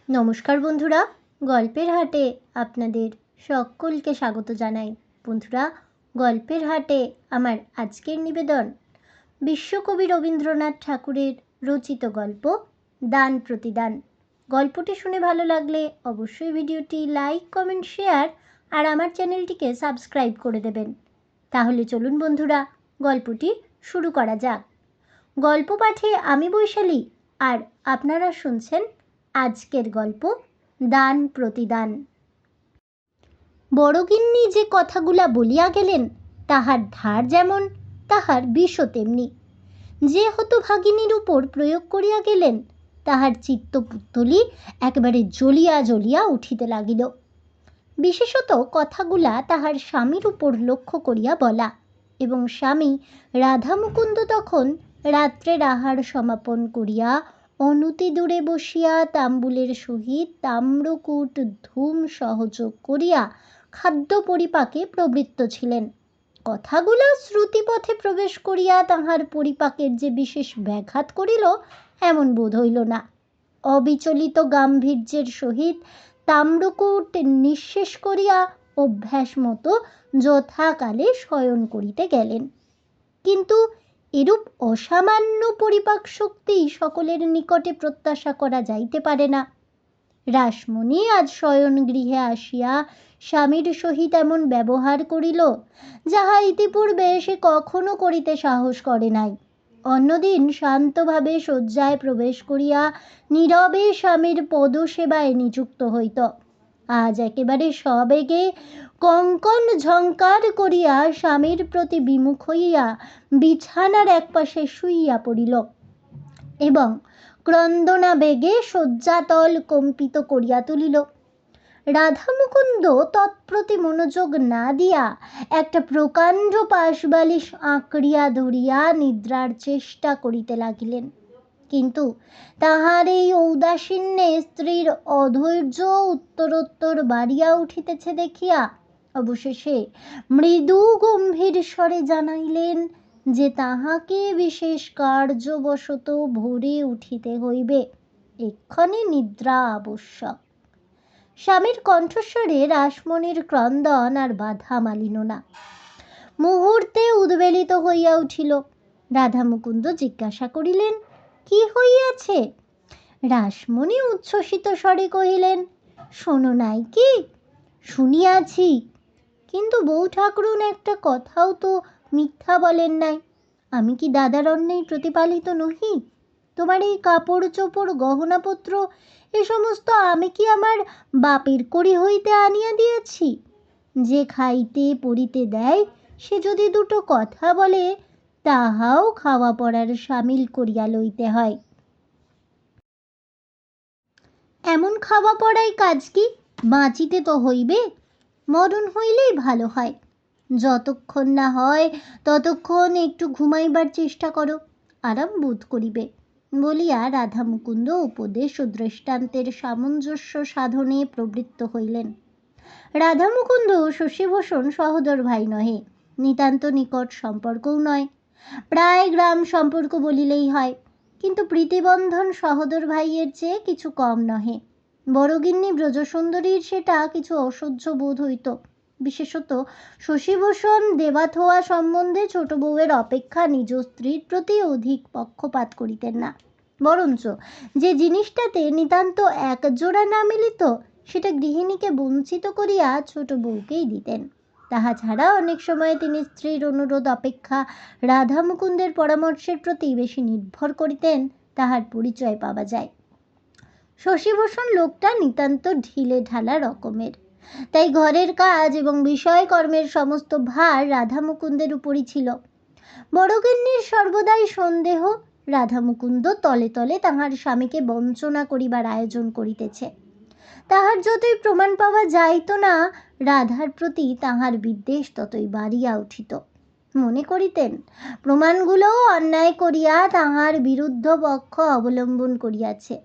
নমস্কার বন্ধুরা, গল্পের হাটে আপনাদের সকলকে স্বাগত জানাই। বন্ধুরা, গল্পের হাটে আমার আজকের নিবেদন বিশ্বকবি রবীন্দ্রনাথ ঠাকুরের রচিত গল্প দান প্রতিদান। গল্পটি শুনে ভালো লাগলে অবশ্যই ভিডিওটি লাইক, কমেন্ট, শেয়ার আর আমার চ্যানেলটিকে সাবস্ক্রাইব করে দেবেন। তাহলে চলুন বন্ধুরা, গল্পটি শুরু করা যাক। গল্প পাঠে আমি বৈশালী, আর আপনারা শুনছেন আজকের গল্প দান প্রতিদান। বড়গিন্নি যে কথাগুলা বলিয়া গেলেন, তাহার ধার যেমন তাহার বিষও তেমনি। যে হতভাগিনীর উপর প্রয়োগ করিয়া গেলেন, তাহার চিত্তপুত্তলি একেবারে জ্বলিয়া জ্বলিয়া উঠিতে লাগিল। বিশেষত কথাগুলা তাহার স্বামীর উপর লক্ষ্য করিয়া বলা, এবং স্বামী রাধামুকুন্দ তখন রাত্রের আহার সমাপন করিয়া অনতি দূরে বসিয়া তাম্বুলের সহিত তাম্রকূট ধূম সহযোগ করিয়া খাদ্য পরিপাকে প্রবৃত্ত ছিলেন। কথাগুলা শ্রুতিপথে প্রবেশ করিয়া তাহার পরিপাকের যে বিশেষ ব্যাঘাত করিল, এমন বোধ হইল না। অবিচলিত গাম্ভীর্যের সহিত তাম্রকূট নিঃশেষ করিয়া অভ্যাস মতো যথাকালে শয়ন করিতে গেলেন। কিন্তু এরূপ অসামান্য পরিপাক শক্তি সকলের নিকটে প্রত্যাশা করা যাইতে পারে না। রাসমণি আজ শয়ন গৃহে আসিয়া স্বামীর সহিত এমন ব্যবহার করিল, যাহা ইতিপূর্বে সে কখনো করিতে সাহস করে নাই। অন্যদিন শান্তভাবে শয্যায় প্রবেশ করিয়া নীরবে স্বামীর পদসেবায় নিযুক্ত হইত। আজ একেবারে সবেগে কঙ্কন ঝঙ্কার করিয়া স্বামীর প্রতি বিমুখ হইয়া বিছানার একপাশে শুইয়া পড়িল এবং ক্রন্দনা বেগে শয্যাতল কম্পিত করিয়া তুলিল। রাধামুকুন্দ তৎপ্রতি মনোযোগ না দিয়া একটা প্রকাণ্ড পাশবালিশ আঁকড়িয়া ধরিয়া নিদ্রার চেষ্টা করিতে লাগিলেন। কিন্তু তাহার এই ঔদাসীন্যে স্ত্রীর অধৈর্য উত্তরোত্তর বাড়িয়া উঠিতেছে দেখিয়া অবশেষে মৃদু গম্ভীর স্বরে জানাইলেন যে তাহাকে বিশেষ কার্যবশত ভোরে উঠিতে হইবে, এক্ষণে নিদ্রা আবশ্যক। স্বামীর কণ্ঠস্বরে রাসমণির ক্রন্দন আর বাধা মানিল না। মুহূর্তে উদ্বেলিত হইয়া উঠিল। রাধামুকুন্দ জিজ্ঞাসা করিলেন, কি হইয়াছে? রাসমণি উচ্ছ্বসিত স্বরে কহিলেন, শোনো নাই কি? শুনিয়াছি, কিন্তু বউ ঠাকুরুন একটা কথাও তো মিথ্যা বলেন নাই। আমি কি দাদার অন্যায় প্রতিপালিত নহি? তোমার এই কাপড় চোপড় গহনাপত্র এ সমস্ত আমি কি আমার বাপের কড়ি হইতে আনিয়া দিয়েছি? যে খাইতে পরিতে দেয়, সে যদি দুটো কথা বলে, তাহাও খাওয়া পড়ার সামিল করিয়া লইতে হয়। এমন খাওয়া পড়াই কাজ কি? বাঁচিতে তো হইবে, মরণ হইলেই ভালো হয়। যতক্ষণ না হয় ততক্ষণ একটু ঘুমাইবার চেষ্টা করো, আরাম বোধ করিবে বলিয়া রাধামুকুন্দ উপদেশ ও দৃষ্টান্তের সামঞ্জস্য সাধনে প্রবৃত্ত হইলেন। রাধামুকুন্দ শশীভূষণ সহোদর ভাই নহে, নিতান্ত নিকট সম্পর্কও নয়, প্রায় গ্রাম সম্পর্ক বলিলেই হয়। কিন্তু প্রীতিবন্ধন সহোদর ভাইয়ের চেয়ে কিছু কম নহে। বড়গিন্নি ব্রজসুন্দরীর সেটা কিছু অসহ্য বোধ হইত। বিশেষত শশীভূষণ দেবাথোয়া সম্বন্ধে ছোট বউয়ের অপেক্ষা নিজ স্ত্রীর প্রতি অধিক পক্ষপাত করিতেন না, বরঞ্চ যে জিনিসটাতে নিতান্ত একজোড়া না মিলিত, সেটা গৃহিণীকে বঞ্চিত করিয়া ছোট বউকেই দিতেন। তাহা ছাড়া অনেক সময় তিনি স্ত্রীর অনুরোধ অপেক্ষা রাধামুকুন্দের পরামর্শের প্রতি বেশি নির্ভর করিতেন, তাহার পরিচয় পাওয়া যায়। শশীভূষণ লোকটা নিতান্ত ঢিলে ঢালা রকমের, তাই ঘরের কাজ এবং বিষয় কর্মের সমস্ত ভার রাধামুকুন্দের উপরই ছিল। বড়গিন্নির সর্বদাই সন্দেহ রাধামুকুন্দ তলে তলে তাহার স্বামীকে বঞ্চনা করিবার আয়োজন করিতেছে। তাহার যতই প্রমাণ পাওয়া যাইত না, রাধার প্রতি তাহার বিদ্বেষ ততই বাড়িয়া উঠিত। মনে করিতেন প্রমাণগুলোও অন্যায় করিয়া তাহার বিরুদ্ধ পক্ষ অবলম্বন করিয়াছে।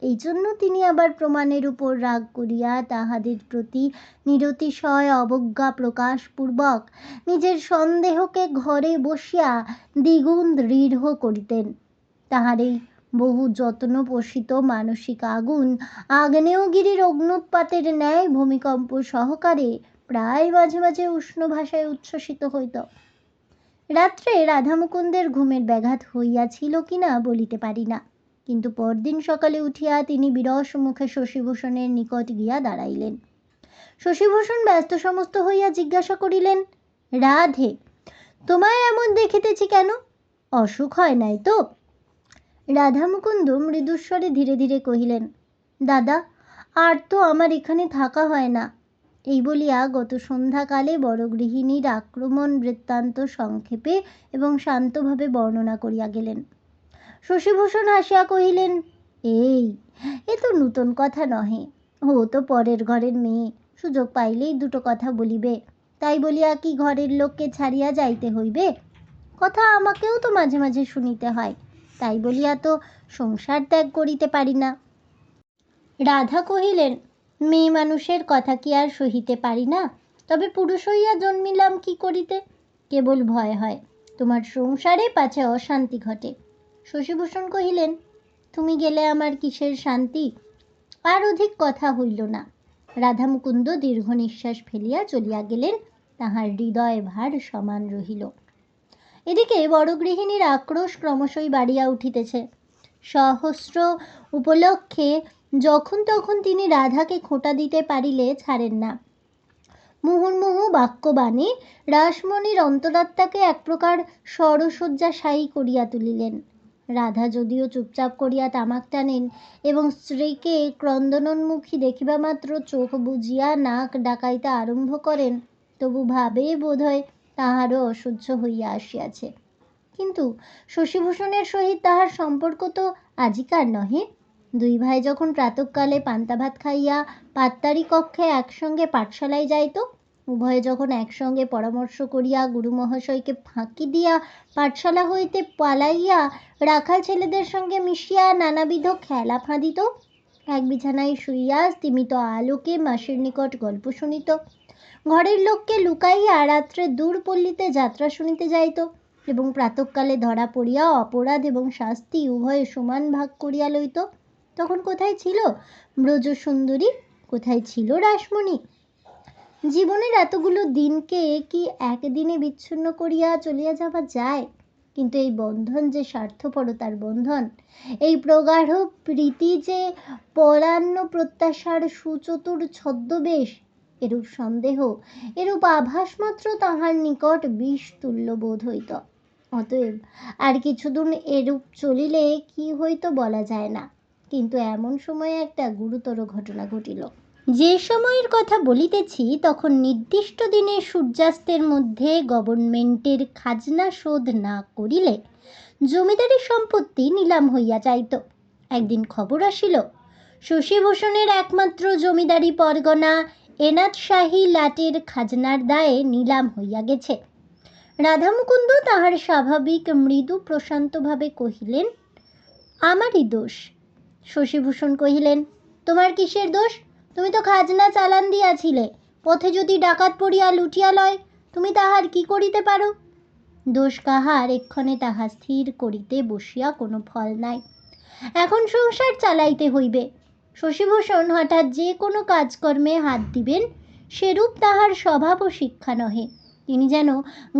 এই জন্য তিনি আবার প্রমাণের উপর রাগ করিয়া তাহাদের প্রতি নিরতিশয় অবজ্ঞা প্রকাশপূর্বক নিজের সন্দেহকে ঘরে বসিয়া দ্বিগুণ দৃঢ় করিতেন। তাহার এই বহু যত্ন পোষিত মানসিক আগুন আগ্নেয়গিরির অগ্নুৎপাতের ন্যায় ভূমিকম্প সহকারে প্রায় মাঝে মাঝে উষ্ণ ভাষায় উচ্ছ্বসিত হইত। রাত্রে রাধামুকুন্দের ঘুমের ব্যাঘাত হইয়াছিল কিনা বলিতে পারি না, কিন্তু পরদিন সকালে উঠিয়া তিনি বিরস মুখে শশীভূষণের নিকট গিয়া দাঁড়াইলেন। শশীভূষণ ব্যস্ত সমস্ত হইয়া জিজ্ঞাসা করিলেন, রাধে, তোমায় এমন দেখিতেছি কেন? অসুখ হয় নাই তো? রাধামুকুন্দ মৃদুস্বরে ধীরে ধীরে কহিলেন, দাদা, আর তো আমার এখানে থাকা হয় না। এই বলিয়া গত সন্ধ্যাকালে বড় গৃহিণীর আক্রমণ বৃত্তান্ত সংক্ষেপে এবং শান্তভাবে বর্ণনা করিয়া গেলেন। শশীভূষণ হাসিয়া কহিলেন, এ তো নূতন কথা নহে। ও তো পরের ঘরের মেয়ে, সুযোগ পাইলেই দুটো কথা বলিবে, তাই বলিয়া কি ঘরের লোককে ছাড়িয়া যাইতে হইবে? কথা আমাকেও তো মাঝে মাঝে শুনিতে হয়, তাই বলিয়া তো সংসার ত্যাগ করিতে পারি না। রাধা কহিলেন, মেয়ে মানুষের কথা কি আর সহিতে পারি না? তবে পুরুষ হইয়া জন্মিলাম কি করিতে? কেবল ভয় হয় তোমার সংসারে পাছে অশান্তি ঘটে। শশীভূষণ কহিলেন, তুমি গেলে আমার কিসের শান্তি? আর অধিক কথা হইল না। রাধামুকুন্দ দীর্ঘ নিঃশ্বাস ফেলিয়া চলিয়া গেলেন, তাহার হৃদয় ভার সমান রহিল। এদিকে বড় গৃহিণীর আক্রোশ ক্রমশই বাড়িয়া উঠিতেছে। সহস্র উপলক্ষে যখন তখন তিনি রাধাকে খোঁটা দিতে পারিলে ছাড়েন না। মুহুর্মুহু বাক্যবাণী রাসমণির অন্তরাত্মাকে এক প্রকার সরসজ্জাশায়ী করিয়া তুলিলেন। রাধা যদিও চুপচাপ করিয়া তামাক টানেন এবং স্ত্রীকে ক্রন্দনোন্মুখী দেখিবা মাত্র চোখ বুজিয়া নাক ডাকাইতে আরম্ভ করেন, তবু ভাবে বোধহয় তাহারও অসহ্য হইয়া আসিয়াছে। কিন্তু শশীভূষণের সহিত তাহার সম্পর্ক তো আজিকার নহে। দুই ভাই যখন প্রাতঃকালে পান্তা ভাত খাইয়া পাত্তারি কক্ষে একসঙ্গে পাঠশালায় যাইত, উভয়ে যখন একসঙ্গে পরামর্শ করিয়া গুরু মহাশয়কে ফাঁকি দিয়া পাঠশালা হইতে পালাইয়া রাখাল ছেলেদের সঙ্গে মিশিয়া নানাবিধ খেলা ফাঁদিত, এক বিছানায় শুইয়া স্তিমিত আলোকে মাসির নিকট গল্প শুনিত, ঘরের লোককে লুকাইয়া রাত্রে দূর পল্লীতে যাত্রা শুনিতে যাইত এবং প্রাতঃকালে ধরা পড়িয়া অপরাধ এবং শাস্তি উভয়ে সমান ভাগ করিয়া লইত, তখন কোথায় ছিল ব্রজসুন্দরী? কোথায় ছিল রাসমণি? জীবনের এতগুলো দিনকে কি একদিনে বিচ্ছিন্ন করিয়া চলিয়া যাওয়া যায়? কিন্তু এই বন্ধন যে স্বার্থপরতার বন্ধন, এই প্রগাঢ় প্রীতি যে পরান্ন প্রত্যাশার সুচতুর ছদ্মবেশ, এরূপ সন্দেহ, এরূপ আভাস মাত্র তাহার নিকট বিষ তুল্য বোধ হইত। অতএব আর কিছুদিন এরূপ চলিলে কি হইত বলা যায় না। কিন্তু এমন সময়ে একটা গুরুতর ঘটনা ঘটিল। যে সময়ের কথা বলিতেছি তখন নির্দিষ্ট দিনে সূর্যাস্তের মধ্যে গভর্নমেন্টের খাজনা শোধ না করিলে জমিদারি সম্পত্তি নিলাম হইয়া যাইত। একদিন খবর আসিল, শশীভূষণের একমাত্র জমিদারি পরগনা এনাথশাহী লাটের খাজনার দায়ে নিলাম হইয়া গেছে। রাধামুকুন্দ তাহার স্বাভাবিক মৃদু প্রশান্তভাবে কহিলেন, আমারই দোষ। শশীভূষণ কহিলেন, তোমার কিসের দোষ? তুমি তো খাজনা চালান দিয়াছিলে। পথে যদি ডাকাত পড়িয়া লুটিয়া লয়, তুমি তাহার কি করিতে পারো? দোষ কাহার এক্ষণে তাহা স্থির করিতে বসিয়া কোনো ফল নাই। এখন সংসার চালাইতে হইবে। শশীভূষণ হঠাৎ যে কোনো কাজকর্মে হাত দিবেন সেরূপ তাহার স্বভাব ও শিক্ষা নহে। তিনি যেন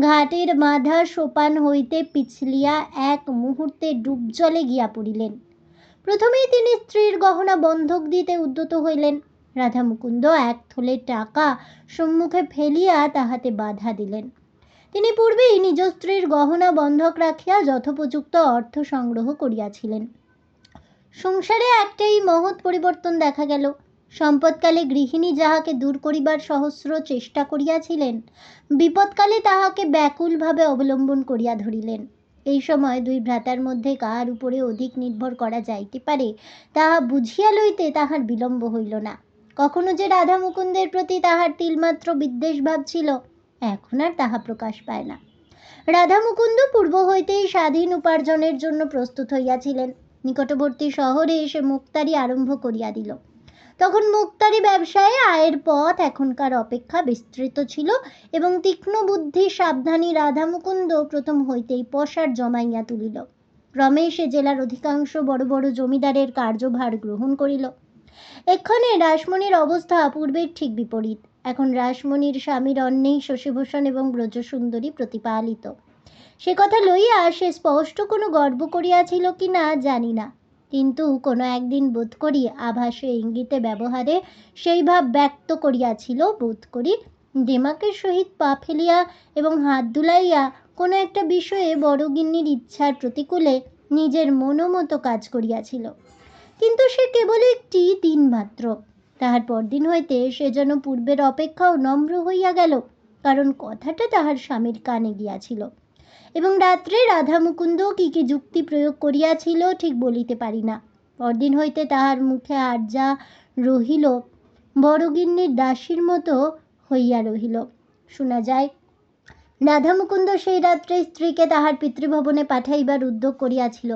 ঘাটের বাঁধা সোপান হইতে পিছলিয়া এক মুহূর্তে ডুবজলে গিয়া পড়িলেন। প্রথমেই তিনি স্ত্রীর গহনা বন্ধক দিতে উদ্যত হইলেন। রাধামুকুন্দ এক থলে টাকা সম্মুখে ফেলিয়া তাহাতে বাধা দিলেন। তিনি পূর্বেই নিজ স্ত্রীর গহনা বন্ধক রাখিয়া যথোপযুক্ত অর্থ সংগ্রহ করিয়াছিলেন। সংসারে একটাই মহৎ পরিবর্তন দেখা গেল। সম্পদকালে গৃহিণী যাহাকে দূর করিবার সহস্র চেষ্টা করিয়াছিলেন, বিপদকালে তাহাকে ব্যাকুলভাবে অবলম্বন করিয়া ধরিলেন। এই সময় দুই ভ্রাতার মধ্যে কার উপরে অধিক নির্ভর করা যাইতে পারে তাহা বুঝিয়া লইতে তাহার বিলম্ব হইল না। কখনো যে রাধা মুকুন্দের প্রতি তাহার তিলমাত্র বিদ্বেষ ভাব ছিল, এখন আর তাহা প্রকাশ পায় না। রাধা মুকুন্দ পূর্ব হইতেই স্বাধীন উপার্জনের জন্য প্রস্তুত হইয়াছিলেন। নিকটবর্তী শহরে এসে মুক্তারি আরম্ভ করিয়া দিল। তখন মুক্তারি ব্যবসায়ে আয়ের পথ এখনকার অপেক্ষা বিস্তৃত ছিল এবং তীক্ষ্ণ বুদ্ধি সাবধানী রাধা মুকুন্দ প্রথম হইতেই পসার জমাইয়া তুলিল। ক্রমে সে জেলার অধিকাংশ বড় বড় জমিদারের কার্যভার গ্রহণ করিল। এক্ষণে রাসমণির অবস্থা পূর্বের ঠিক বিপরীত। এখন রাসমণির স্বামীর অন্নেই শশীভূষণ এবং ব্রজসুন্দরী প্রতিপালিত। সে কথা লইয়া সে স্পষ্ট কোনো গর্ব করিয়াছিল কি না জানি না, কিন্তু কোনো একদিন বোধ করি আভাসে ইঙ্গিতে ব্যবহারে সেই ভাব ব্যক্ত করিয়াছিল। বোধ করি দেমাকের সহিত পা ফেলিয়া এবং হাত দুলাইয়া কোনো একটা বিষয়ে বড়গিন্নির ইচ্ছার প্রতিকূলে নিজের মনোমতো কাজ করিয়াছিল। কিন্তু সে কেবল একটি দিন মাত্র। তাহার পরদিন হইতে সে যেন পূর্বের অপেক্ষাও নম্র হইয়া গেল, কারণ কথাটা তাহার স্বামীর কানে গিয়াছিল। এবং রাত্রে রাধা মুকুন্দ কি কি যুক্তি প্রয়োগ করিয়াছিল ঠিক বলিতে পারি না। পরদিন হইতে তাহার মুখে আর যা রহিল বড়গিন্নির দাসীর মতো হইয়া রহিল। শোনা যায় রাধা মুকুন্দ সেই রাত্রে স্ত্রীকে তাহার পিতৃভবনে পাঠাইবার উদ্যোগ করিয়াছিল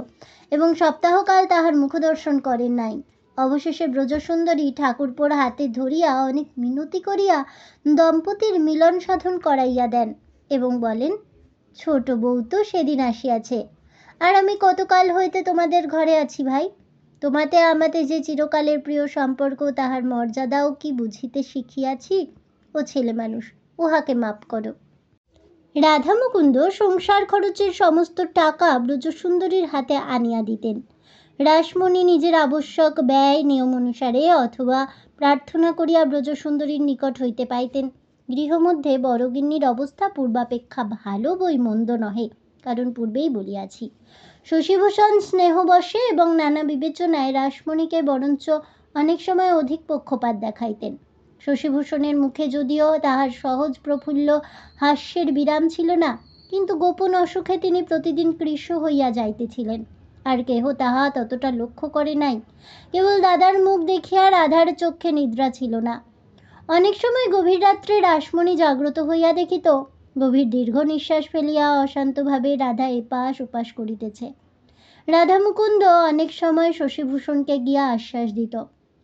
এবং সপ্তাহকাল তাহার মুখদর্শন করেন নাই। অবশেষে ব্রজসুন্দরী ঠাকুরপোর হাতে ধরিয়া অনেক মিনতি করিয়া দম্পতির মিলন সাধন করাইয়া দেন এবং বলেন, ছোট বউ তো সেদিন আসিয়াছে, আর আমি কতকাল হইতে তোমাদের ঘরে আছি ভাই। তোমাতে আমাতে যে চিরকালের প্রিয় সম্পর্ক, তাহার মর্যাদাও কি বুঝিতে শিখিয়াছি। ও ছেলে মানুষ, উহাকে মাপ করো। রাধা মুকুন্দ সংসার খরচের সমস্ত টাকা ব্রজসুন্দরীর হাতে আনিয়া দিতেন। রাসমণি নিজের আবশ্যক ব্যয় নিয়ম অনুসারে অথবা প্রার্থনা করিয়া ব্রজসুন্দরীর নিকট হইতে পাইতেন। গৃহমধ্যে বড়গিন্নির অবস্থা পূর্বাপেক্ষা ভালো বই মন্দ নহে, কারণ পূর্বেই বলিয়াছি। শশীভূষণ স্নেহবশে এবং নানা বিবেচনায় রাসমণিকে বরঞ্চ অনেক সময় অধিক পক্ষপাত দেখাইতেন। শশীভূষণের মুখে যদিও তাহার সহজ প্রফুল্ল হাস্যের বিরাম ছিল না, কিন্তু গোপন অসুখে তিনি প্রতিদিন কৃশ হইয়া যাইতেছিলেন। আর কেহ তাহা ততটা লক্ষ্য করে নাই। কেবল দাদার মুখ দেখিয়া রাধার চক্ষে নিদ্রা ছিল না। অনেক সময় গভীর রাত্রে রাসমণি জাগ্রত হইয়া দেখিত গভীর দীর্ঘ নিঃশ্বাস ফেলিয়া অশান্তভাবে রাধা এপাশ ওপাশ করিতেছে। রাধা মুকুন্দ অনেক সময় শশীভূষণকে গিয়া আশ্বাস দিত,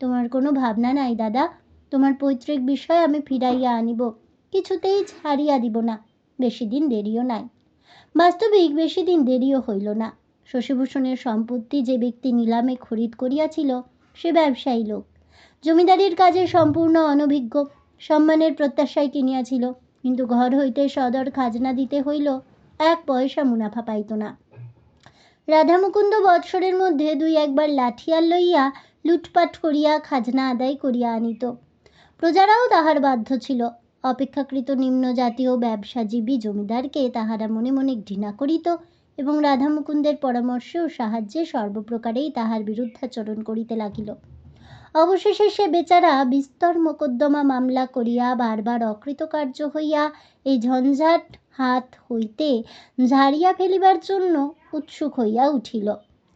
তোমার কোনো ভাবনা নাই দাদা, তোমার পৈতৃক বিষয় আমি ফিরাইয়া আনিব, কিছুতেই ছাড়িয়া দিব না, বেশি দিন দেরিও নাই। বাস্তবিক বেশি দিন দেরিও হইল না। শশীভূষণের সম্পত্তি যে ব্যক্তি নিলামে খরিদ করিয়াছিল সে ব্যবসায়ী লোক, জমিদারির কাজে সম্পূর্ণ অনভিজ্ঞ, সম্মানের প্রত্যাশায় কিনিয়াছিল, কিন্তু ঘর হইতে সদর খাজনা দিতে হইল, 1 পয়সা মুনাফা পাইত না। রাধা মুকুন্দ বৎসরের মধ্যে 2-1 বার লাঠিয়াল লইয়া লুটপাট করিয়া খাজনা আদায় করিয়া আনিত। প্রজারাও তাহার বাধ্য ছিল। অপেক্ষাকৃত নিম্ন জাতীয় ব্যবসাজীবী জমিদারকে তাহারা মনে মনে ঘৃণা করিত এবং রাধা মুকুন্দের পরামর্শে ও সাহায্যে সর্বপ্রকারেই তাহার বিরুদ্ধাচরণ করিতে লাগিল। অবশেষে সে বেচারা বিস্তর মোকদ্দমা মামলা করিয়া বারবার অকৃতকার্য হইয়া এই ঝঞ্ঝাট হাত হইতে ঝাড়িয়া ফেলিবার জন্য উৎসুক হইয়া উঠিল।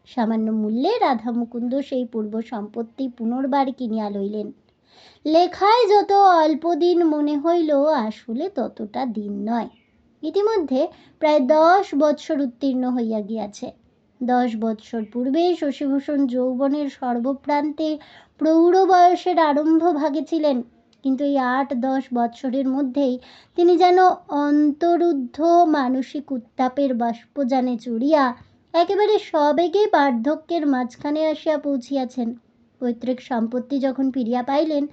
সামান্য মূল্যে রাধা মুকুন্দ সেই পূর্ব সম্পত্তি পুনর্বার কিনিয়া লইলেন। লেখায় যত অল্প দিন মনে হইল, আসলে ততটা দিন নয়। ইতিমধ্যে প্রায় 10 বৎসর উত্তীর্ণ হইয়া গিয়াছে। 10 বৎসর পূর্বে শশীভূষণ যৌবনের সর্বপ্রান্তে প্রৌঢ় বয়সের আরম্ভ ভাগে ছিলেন, কিন্তু এই 8-10 বৎসরের মধ্যেই তিনি যেন অন্তরুদ্ধ মানসিক উত্তাপের বাষ্পযানে চড়িয়া একেবারে সবেগে বার্ধক্যের মাঝখানে আসিয়া পৌঁছিয়াছেন। পৈতৃক সম্পত্তি যখন ফিরিয়া পাইলেন,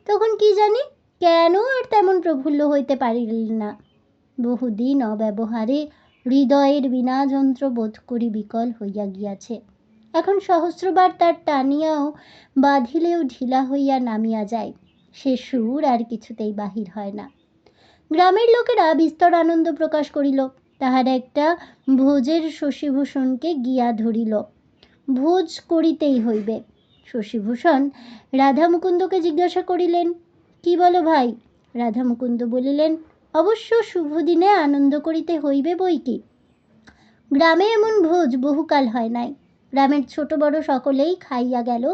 তখন কি জানি কেন আর তেমন প্রফুল্ল হইতে পারিলেন না। বহুদিন অব্যবহারে হৃদয়ের বীণাযন্ত্র বোধ করি বিকল হইয়া গিয়াছে। এখন সহস্রবার তার টানিয়াও বাঁধিলেও ঢিলা হইয়া নামিয়া যায়, সে সুর আর কিছুতেই বাহির হয় না। গ্রামের লোকেরা বিস্তর আনন্দ প্রকাশ করিল। তাহারা একটা ভোজের শশীভূষণকে গিয়া ধরিল। ভোজ করিতেই হইবে। শশীভূষণ রাধা মুকুন্দকে জিজ্ঞাসা করিলেন, কি বলো ভাই? রাধা মুকুন্দ বলিলেন, অবশ্য শুভ দিনে আনন্দ করিতে হইবে বই কি। গ্রামে এমন ভোজ বহুকাল হয় নাই। গ্রামের ছোট বড় সকলেই খাইয়া গেল।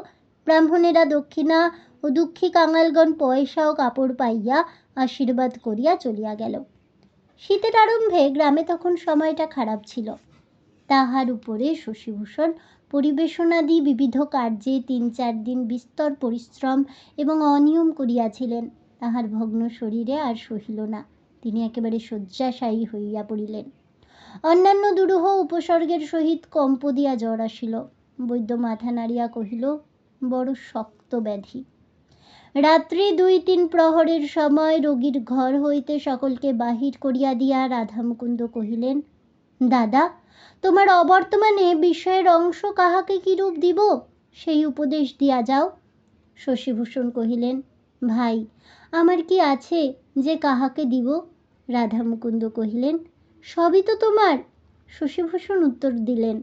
ব্রাহ্মণেরা দক্ষিণা ও দুঃখী কাঙালগণ পয়সা ও কাপড় পাইয়া আশীর্বাদ করিয়া চলিয়া গেল। শীতের আরম্ভে গ্রামে তখন সময়টা খারাপ ছিল। তাহার উপরে শশীভূষণ পরিবেশনাদি বিবিধ কার্যে 3-4 দিন বিস্তর পরিশ্রম এবং অনিয়ম করিয়াছিলেন। তাহার ভগ্ন শরীরে আর সহিল না, তিনি একেবারে শয্যাশায়ী হইয়া পড়িলেন। অন্যান্য দুরূহ উপসর্গের সহিত কম্প দিয়া জ্বর আসিল। বৈদ্য মাথা নাড়িয়া কহিল, বড় শক্ত ব্যাধি। রাত্রি 2-3 প্রহরের সময় রোগীর ঘর হইতে সকলকে বাহির করিয়া দিয়া রাধামুকুন্দ কহিলেন, দাদা, তোমার অবর্তমানে বিষয়ের অংশ কাহাকে কিরূপ দিব সেই উপদেশ দিয়া যাও। শশীভূষণ কহিলেন, ভাই, আমার কি আছে যে কাহাকে দিব? রাধামুকুন্দ কহিলেন, সবই তো তোমার। শশীভূষণ উত্তর দিলেন,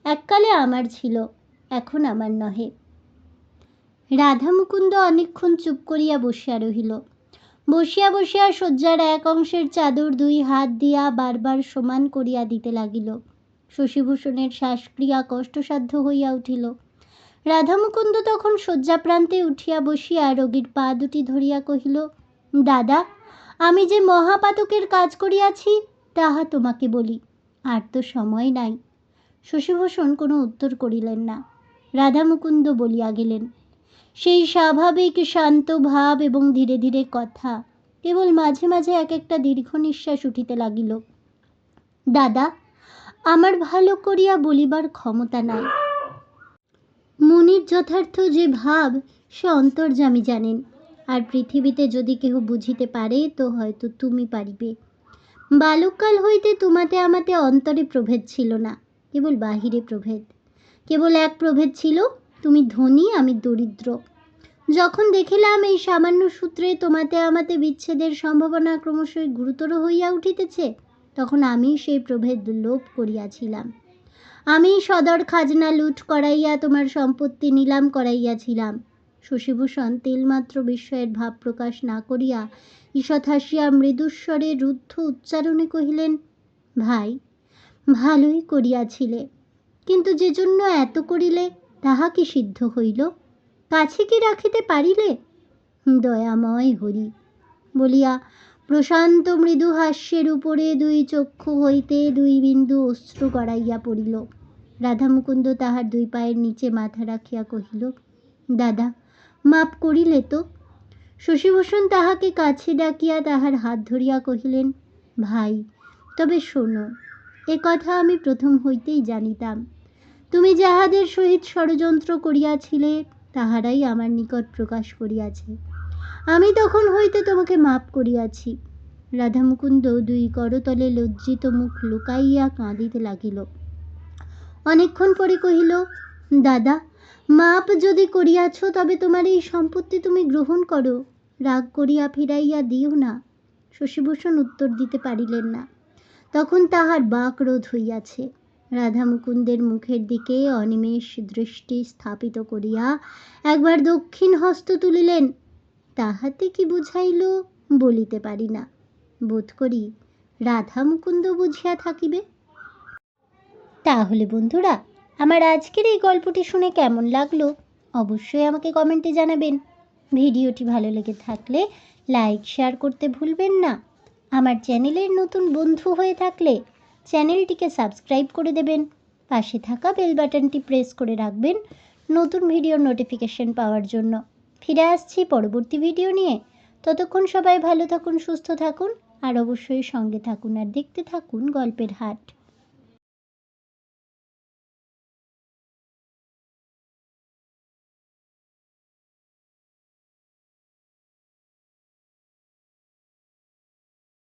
এককালে আমার ছিল, এখন আমার নহে। রাধামুকুন্দ অনেকক্ষণ চুপ করিয়া বসিয়া রহিল। বসিয়া বসিয়া শয্যার এক অংশের চাদর 2 হাত দিয়া বারবার সমান করিয়া দিতে লাগিল। শশীভূষণের শ্বাসক্রিয়া কষ্টসাধ্য হইয়া উঠিল। রাধামুকুন্দ তখন শয্যাপ্রান্তে উঠিয়া বসিয়া রোগীর পা দুটি ধরিয়া কহিল, দাদা, আমি যে মহাপাতকের কাজ করিয়াছি তাহা তোমাকে বলি, আর তো সময় নাই। শশীভূষণ কোনো উত্তর করিলেন না। রাধামুকুন্দ বলিয়া গেলেন, সেই স্বাভাবিক শান্ত ভাব এবং ধীরে ধীরে কথা, কেবল মাঝে মাঝে এক একটা দীর্ঘ নিঃশ্বাস উঠিতে লাগিল। দাদা, আমার ভালো করিয়া বলিবার ক্ষমতা নাই। মনের যথার্থ যে ভাব সে অন্তর্যামী জানেন, আর পৃথিবীতে যদি কেহ বুঝিতে পারে তো হয়তো তুমি পারিবে। বালককাল হইতে তোমাতে আমাতে অন্তরে প্রভেদ ছিল না, কেবল বাহিরে প্রভেদ। কেবল এক প্রভেদ ছিল, তুমি ধনী, আমি দরিদ্র। যখন দেখিলাম এই সামান্য সূত্রে তোমাতে আমাতে বিচ্ছেদের সম্ভাবনা ক্রমশই গুরুতর হইয়া উঠিতেছে, তখন আমি সেই প্রভেদ লোপ করিয়াছিলাম। আমি সদর খাজনা লুট করাইয়া তোমার সম্পত্তি নিলাম করাইয়াছিলাম। শশীভূষণ তিলমাত্র বিস্ময়ের ভাব প্রকাশ না করিয়া ঈষৎ হাসিয়া মৃদুস্বরে রুদ্ধ উচ্চারণে কহিলেন, ভাই, ভালোই করিয়াছিলে, কিন্তু যে জন্য এত করিলে তাহা কি সিদ্ধ হইল? কাছে কি রাখিতে পারিলে? দয়াময় হরি বলিয়া প্রশান্ত মৃদু হাস্যের উপরে 2 চক্ষু হইতে 2 বিন্দু অশ্রু গড়াইয়া পড়িল। রাধামুকুন্দ তাহার 2 পায়ের নিচে মাথা রাখিয়া কহিল, দাদা, মাপ করিলে তো? শশীভূষণ তাহাকে কাছে ডাকিয়া তাহার হাত ধরিয়া কহিলেন, ভাই, তবে শোনো, এ কথা আমি প্রথম হইতেই জানিতাম। তুমি যাহাদের সহিত ষড়যন্ত্র করিয়াছিলে তাহারাই আমার নিকট প্রকাশ করিয়াছে। আমি তখন হইতে তোমাকে মাপ করিয়াছি। রাধামুকুন্দ 2 করতলে লজ্জিত মুখ লুকাইয়া কাঁদিতে লাগিল। অনেকক্ষণ পরে কহিল, দাদা, মাপ যদি করিয়াছ তবে তোমার এই সম্পত্তি তুমি গ্রহণ করো, রাগ করিয়া ফিরাইয়া দিও না। শশীভূষণ উত্তর দিতে পারিলেন না, তখন তাহার বাকরোধ হইয়াছে। রাধামুকুন্দের মুখের দিকে অনিমেষ দৃষ্টি স্থাপিত করিয়া একবার দক্ষিণ হস্ত তুলিলেন। তাহাতে কি বুঝাইল বলিতে পারি না, বোধ করি রাধামুকুন্দ বুঝিয়া থাকিবে। তাহলে বন্ধুরা, আমার আজকের এই গল্পটি শুনে কেমন লাগলো অবশ্যই আমাকে কমেন্টে জানাবেন। ভিডিওটি ভালো লেগে থাকলে লাইক শেয়ার করতে ভুলবেন না। আমার চ্যানেলের নতুন বন্ধু হয়ে থাকলে চ্যানেলটিকে সাবস্ক্রাইব করে দেবেন। পাশে থাকা বেল বাটনটি প্রেস করে রাখবেন নতুন ভিডিওর নোটিফিকেশন পাওয়ার জন্য। ফিরে আসছি পরবর্তী ভিডিও নিয়ে। ততক্ষণ সবাই ভালো থাকুন, সুস্থ থাকুন, আর অবশ্যই সঙ্গে থাকুন আর দেখতে থাকুন গল্পের হাট।